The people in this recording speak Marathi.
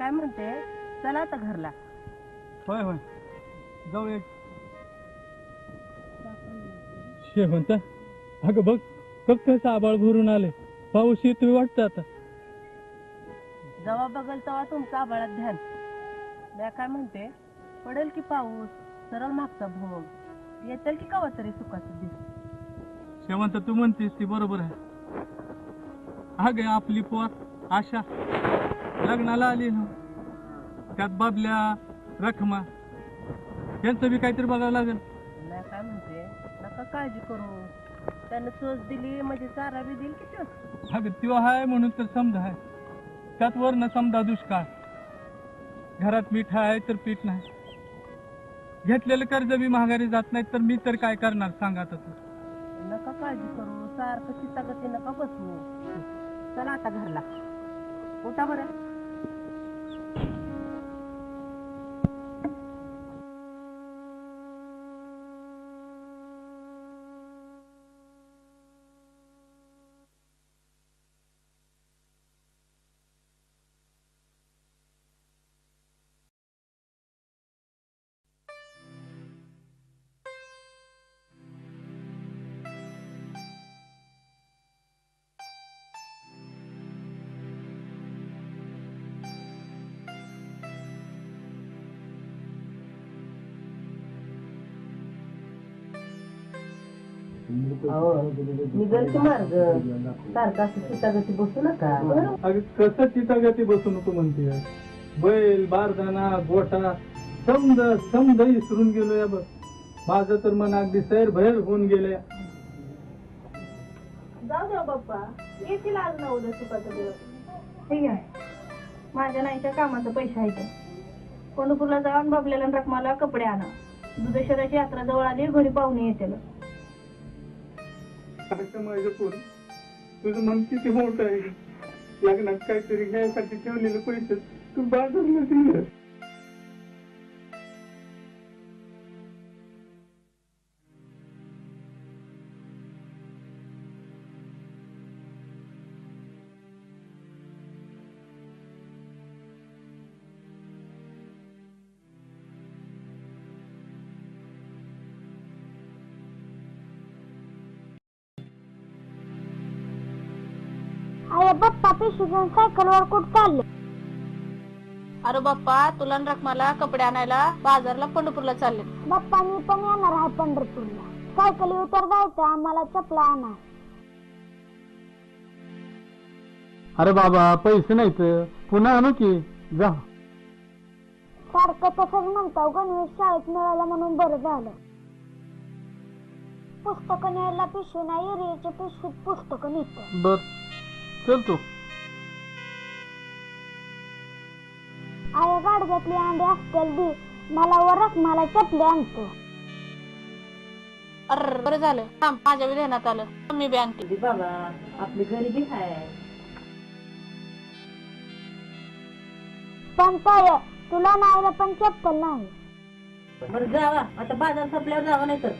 काय म्हणते, चला आता घरला. होय होय जाऊया. शेवंत अगं बघ कसं आबाळ भरून आले, पाऊस येतोय वाटतं आता. जेव्हा बघल तेव्हा तुमचं आबाळात ध्यान. मी काय म्हणते, पडेल की पाऊस, सरळ मागचा भोग येतील की कवा तरी सुखाचं दिस. शेवंत तू म्हणतेस ती बरोबर आहे. अगे आपली पोर आशा लग्नाला आली ना, त्यात बाबल्या रखमा यांचं बी काहीतरी बघावं लागेल. मी काय म्हणते, नका काळजी करू, त्यानं चोच दिली म्हणजे चारा बी देईल की तो. अगं त्यो आहे म्हणून तर समजा आहे, त्यात वरनं समजा दुष्काळ, घरात मीठ आहे तर पीठ नाही, घेतलेलं कर्ज बी महागारी जात नाही, तर मी तर काय करणार सांग आता तू. नका काळजी करू, सारखं चितागती नका बसू. चला आता घरला, उठा बरं. निघल की मार्ग, सारखा चितागती बसू नका. अगं कसं चितागती बसू नको म्हणते, बैल बारदाना गोटा समज समज विसरून गेलोय बघ. माझं तर मन अगदी सैर भैर होऊन गेले. जाऊ द्या बाप्पा, येतील आज ना उद्या सुखाचा दिवस. ठीक आहे, माझ्या नाहीच्या कामाचा पैसा आहे. पंढरपूरला जाऊन बाबल्याला रकमाला कपडे आणा. दुधेश्वराची यात्रा जवळ आली, घरी पाहुणे येतील. माझं कोण तुझं मन किती मोठं आहे, लग्नात काहीतरी घ्यायसाठी ठेवलेले पैसे तू बाजारला दिले. अरे बाप्पा, पिशवी घेऊन सायकलवर कुठं चालले? अरे बाप्पा, तुला रकमाला कपडे आणायला बाजारला पंढरपूरला चालले. बाप्पा, मी पण येणार आहे पंढरपूरला. सायकली उतर जायचं, आम्हाला चपला आणा. अरे बाबा पैसे नाहीत, पुन्हा आणू की जा. सारखं तसंच म्हणतो, गणवेश शाळेत मिळाला म्हणून बरं झालं. पुस्तकं न्यायला पिशवी नाही, एरियाच्या पिशवीत पुस्तकं नेतं. बर चल तू. आया गाडग्यातली अंडे असतील दी, मला वरच मला चपले आणतो. अरे बरं झालं, थांब, माझ्या बी ध्यानात आलं, मी बी आणते. बाबा आपली गरिबी आहे. पण ताय, तुला नाही पण चप्पल नाही. बरं जावा आता, बाजार संपल्यावर जावा, नाही तर